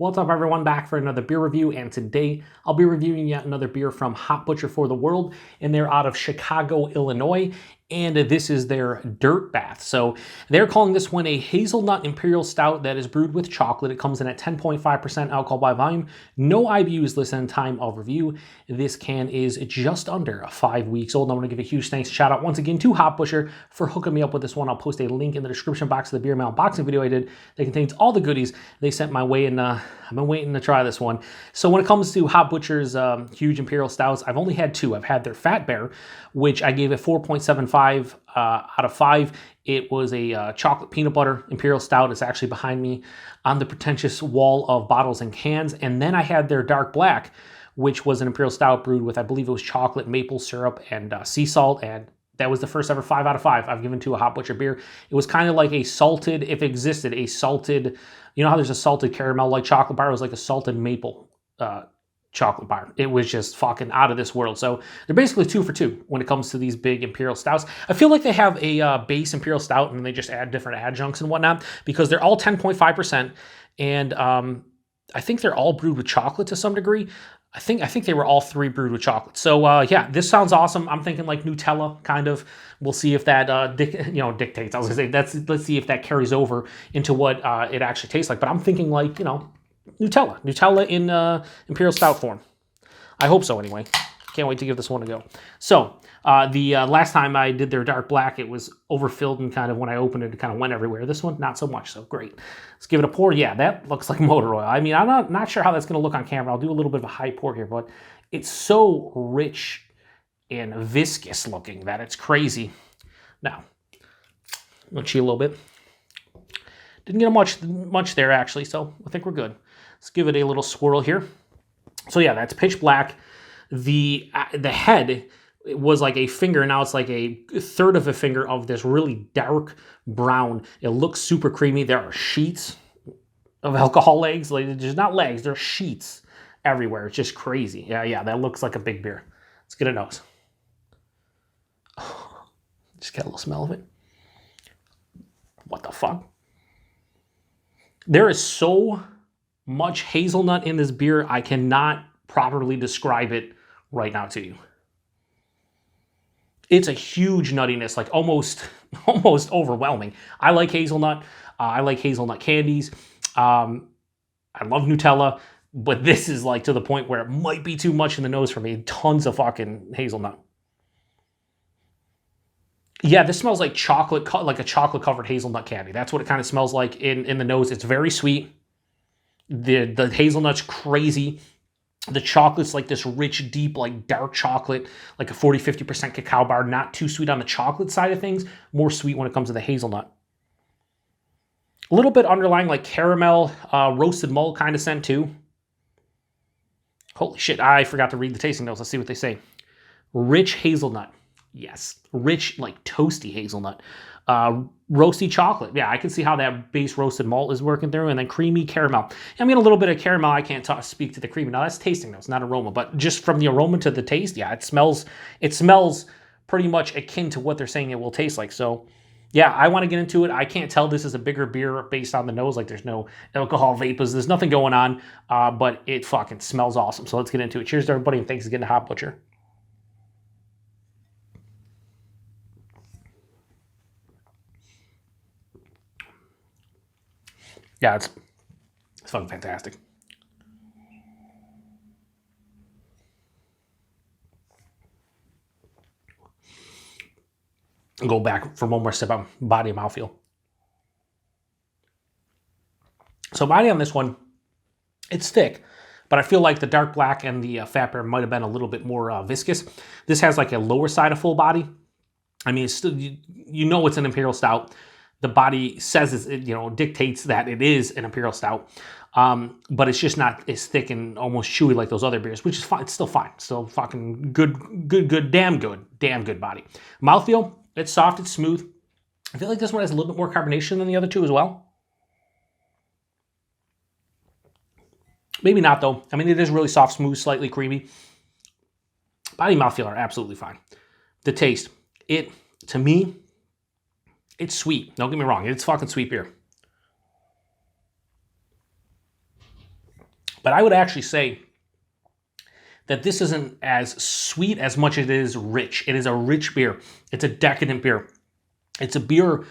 What's up, everyone? Back for another beer review, and today I'll be reviewing yet another beer from Hop Butcher for the World, and they're out of Chicago, Illinois, and this is their Dirt Bath. So they're calling this one a Hazelnut Imperial Stout that is brewed with chocolate. It comes in at 10.5% alcohol by volume. No IBUs listed in time of review. This can is just under 5 weeks old. And I want to give a huge thanks, shout out once again to Hop Butcher for hooking me up with this one. I'll post a link in the description box of the beer mail unboxing video I did that contains all the goodies they sent my way, and I've been waiting to try this one. So when it comes to Hop Butcher's huge Imperial Stouts, I've only had two. I've had their Fat Bear, which I gave a 4.75 out of 5. It was a chocolate peanut butter Imperial Stout. It's actually behind me on the pretentious wall of bottles and cans. And then I had their Dark Black, which was an Imperial Stout brewed with, I believe it was chocolate, maple syrup, and sea salt. And that was the first ever 5 out of 5 I've given to a Hop Butcher beer. It was kind of like a salted, if it existed, a salted, you know how there's a salted caramel like chocolate bar? It was like a salted maple chocolate bar. It was just fucking out of this world. So they're basically 2 for 2 when it comes to these big Imperial Stouts. I feel like they have a base Imperial Stout and they just add different adjuncts and whatnot, because they're all 10.5%, and I think they're all brewed with chocolate to some degree. I think they were all 3 brewed with chocolate. So yeah, this sounds awesome. I'm thinking like Nutella kind of. We'll see if that dictates. I was gonna say let's see if that carries over into what it actually tastes like. But I'm thinking like, Nutella in Imperial Stout form. I hope so anyway. Can't wait to give this one a go. So the last time I did their Dark Black, it was overfilled, and kind of when I opened it, it kind of went everywhere. This one, not so much, so great. Let's give it a pour. Yeah, that looks like motor oil. I mean, I'm not sure how that's going to look on camera. I'll do a little bit of a high pour here, but it's so rich and viscous looking that it's crazy. Now, I'm going to cheat a little bit. Didn't get much there, actually, so I think we're good. Let's give it a little swirl here. So yeah, that's pitch black. The head was like a finger. Now it's like a third of a finger of this really dark brown. It looks super creamy. There are sheets of alcohol legs. Like, there's not legs, there's sheets everywhere. It's just crazy. Yeah, that looks like a big beer. Let's get a nose. Just get a little smell of it. What the fuck? There is so much hazelnut in this beer, I cannot properly describe it right now to you. It's a huge nuttiness, like almost overwhelming. I like hazelnut. I like hazelnut candies. I love Nutella, but this is like to the point where it might be too much in the nose for me. Tons of fucking hazelnut. Yeah, this smells like chocolate, like a chocolate-covered hazelnut candy. That's what it kind of smells like in the nose. It's very sweet. The hazelnut's crazy. The chocolate's like this rich, deep, like dark chocolate, like a 40-50% cacao bar. Not too sweet on the chocolate side of things. More sweet when it comes to the hazelnut. A little bit underlying like caramel, roasted malt kind of scent too. Holy shit, I forgot to read the tasting notes. Let's see what they say. Rich hazelnut. Yes, rich, like toasty hazelnut. Roasty chocolate. Yeah, I can see how that base roasted malt is working through. And then creamy caramel. I'm getting a little bit of caramel. I can't speak to the creamy. Now, that's tasting notes, not aroma. But just from the aroma to the taste, yeah, it smells pretty much akin to what they're saying it will taste like. So, yeah, I want to get into it. I can't tell this is a bigger beer based on the nose. Like, there's no alcohol vapors. There's nothing going on. But it fucking smells awesome. So let's get into it. Cheers to everybody, and thanks again to Hop Butcher. Yeah, it's fucking fantastic. I'll go back for one more sip on body and mouthfeel. So body on this one, it's thick, but I feel like the Dark Black and the Fat Bear might have been a little bit more viscous. This has like a lower side of full body. I mean, it's still, you know it's an Imperial Stout. The body says dictates that it is an Imperial Stout, but it's just not as thick and almost chewy like those other beers, which is fine. It's still fine. Still fucking good, damn good body. Mouthfeel, it's soft, it's smooth. I feel like this one has a little bit more carbonation than the other two as well. Maybe not though. I mean, it is really soft, smooth, slightly creamy. Body and mouthfeel are absolutely fine. The taste, to me, it's sweet. Don't get me wrong. It's fucking sweet beer. But I would actually say that this isn't as sweet as much as it is rich. It is a rich beer. It's a decadent beer. It's a beer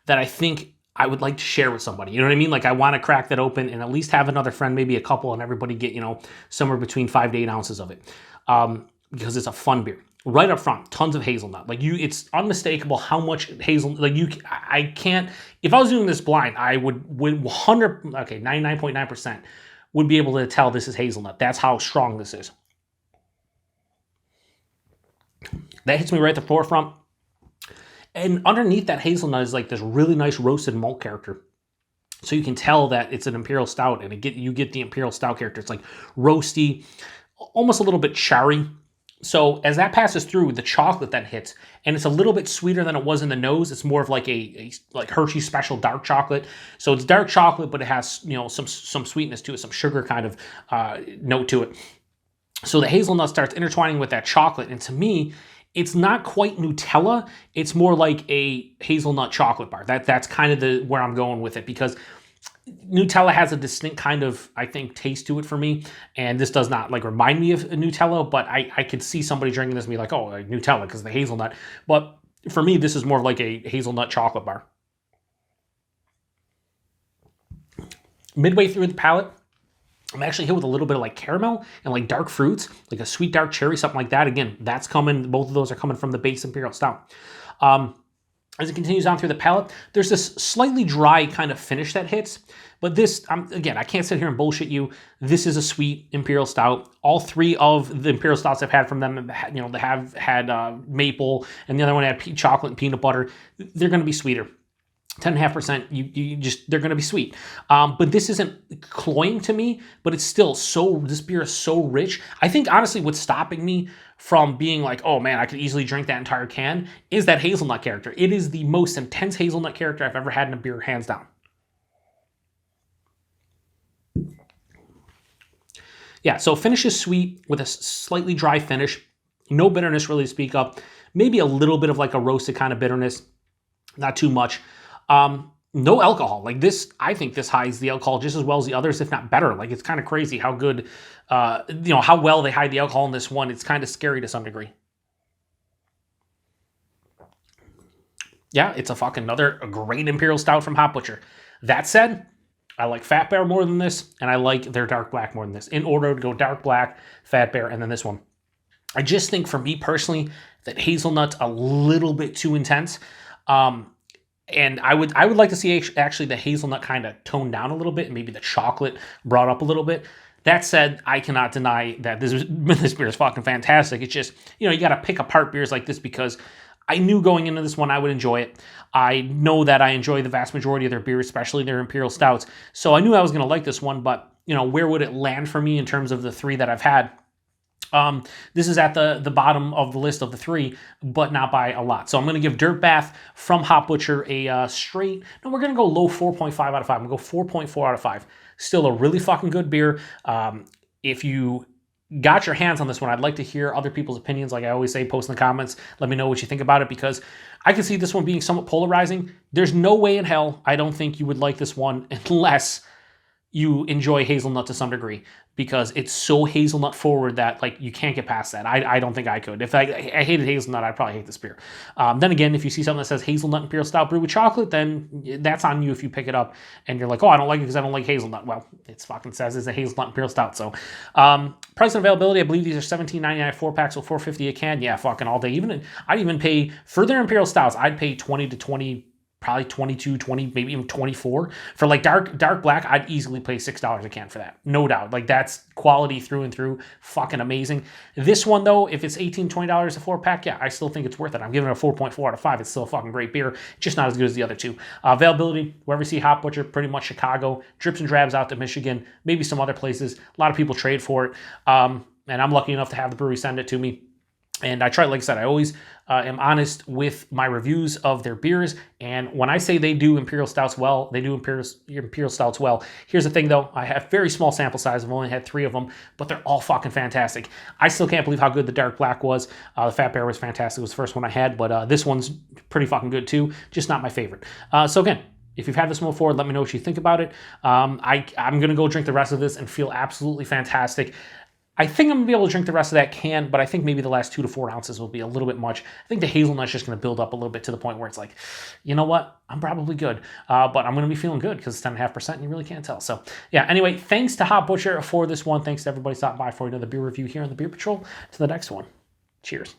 that I think I would like to share with somebody. You know what I mean? Like I want to crack that open and at least have another friend, maybe a couple, and everybody get, somewhere between 5 to 8 ounces of it. Because it's a fun beer. Right up front, tons of hazelnut. It's unmistakable how much hazelnut. I can't. If I was doing this blind, I would 99.9% would be able to tell this is hazelnut. That's how strong this is. That hits me right at the forefront. And underneath that hazelnut is like this really nice roasted malt character. So you can tell that it's an Imperial Stout, and you get the Imperial Stout character. It's like roasty, almost a little bit cherry. So as that passes through, the chocolate then hits, and it's a little bit sweeter than it was in the nose. It's more of like a Hershey special dark chocolate. So it's dark chocolate, but it has some sweetness to it, some sugar kind of note to it. So the hazelnut starts intertwining with that chocolate, and to me, it's not quite Nutella. It's more like a hazelnut chocolate bar. That's kind of where I'm going with it, because Nutella has a distinct kind of, I think, taste to it for me, and this does not remind me of Nutella, but I could see somebody drinking this and be like, oh, like Nutella because of the hazelnut. But for me, this is more like a hazelnut chocolate bar. Midway through the palate, I'm actually hit with a little bit of caramel and dark fruits, like a sweet dark cherry, something like that. Again, that's coming. Both of those are coming from the base Imperial Stout. As it continues on through the palate, there's this slightly dry kind of finish that hits. But this, again, I can't sit here and bullshit you. This is a sweet Imperial Stout. All three of the Imperial Stouts I've had from them, they have had maple, and the other one had chocolate and peanut butter. They're going to be sweeter. 10.5%, they're going to be sweet. But this isn't cloying to me, but it's still this beer is so rich. I think, honestly, what's stopping me from being like, oh man, I could easily drink that entire can, is that hazelnut character. It is the most intense hazelnut character I've ever had in a beer, hands down. Yeah, so finish is sweet with a slightly dry finish. No bitterness really to speak of. Maybe a little bit of a roasted kind of bitterness. Not too much. No alcohol. This, I think this hides the alcohol just as well as the others, if not better. It's kind of crazy how good, how well they hide the alcohol in this one. It's kind of scary to some degree. Yeah, it's a great Imperial Stout from Hop Butcher. That said, I like Fat Bear more than this, and I like their Dark Black more than this. In order to go Dark Black, Fat Bear, and then this one. I just think, for me personally, that hazelnut's a little bit too intense. And I would like to see actually the hazelnut kind of toned down a little bit, and maybe the chocolate brought up a little bit. That said, I cannot deny that this beer is fucking fantastic. It's just, you got to pick apart beers like this, because I knew going into this one I would enjoy it. I know that I enjoy the vast majority of their beers, especially their Imperial Stouts. So I knew I was going to like this one, but, where would it land for me in terms of the three that I've had? This is at the bottom of the list of the three, but not by a lot. So I'm going to give Dirt Bath from Hop Butcher a straight, no, we're going to go low 4.5 out of 5. I'm going to go 4.4 out of 5. Still a really fucking good beer. If you got your hands on this one, I'd like to hear other people's opinions. Like I always say, post in the comments. Let me know what you think about it, because I can see this one being somewhat polarizing. There's no way in hell I don't think you would like this one unless you enjoy hazelnut to some degree, because it's so hazelnut forward that you can't get past that. I don't think I could. If I hated hazelnut, I'd probably hate this beer. Then again, if you see something that says Hazelnut Imperial Stout brewed with chocolate, then that's on you if you pick it up and you're like, oh, I don't like it because I don't like hazelnut. Well, it fucking says it's a Hazelnut Imperial Stout. So price and availability, I believe these are $17.99 4-pack, so $4.50 a can. Yeah, fucking all day. I'd even pay for their Imperial Stouts. I'd pay $20 to $20. Probably 22, 20, maybe even 24. For dark black, I'd easily pay $6 a can for that. No doubt. That's quality through and through. Fucking amazing. This one, though, if it's $18, $20 a 4-pack, yeah, I still think it's worth it. I'm giving it a 4.4 out of 5. It's still a fucking great beer. Just not as good as the other two. Availability, wherever you see Hop Butcher, pretty much Chicago. Drips and drabs out to Michigan. Maybe some other places. A lot of people trade for it. And I'm lucky enough to have the brewery send it to me. And I try, like I said, I always am honest with my reviews of their beers. And when I say they do Imperial Stouts well, they do Imperial Stouts well. Here's the thing, though. I have very small sample size. I've only had 3 of them, but they're all fucking fantastic. I still can't believe how good the Dark Black was. The Fat Bear was fantastic. It was the first one I had, but this one's pretty fucking good, too. Just not my favorite. So again, If you've had this one before, let me know what you think about it. I'm going to go drink the rest of this and feel absolutely fantastic. I think I'm going to be able to drink the rest of that can, but I think maybe the last 2 to 4 ounces will be a little bit much. I think the hazelnut's just going to build up a little bit to the point where it's like, you know what? I'm probably good, but I'm going to be feeling good because it's 10.5% and you really can't tell. So yeah, anyway, thanks to Hop Butcher for this one. Thanks to everybody stopping by for another beer review here on the Beer Patrol. To the next one. Cheers.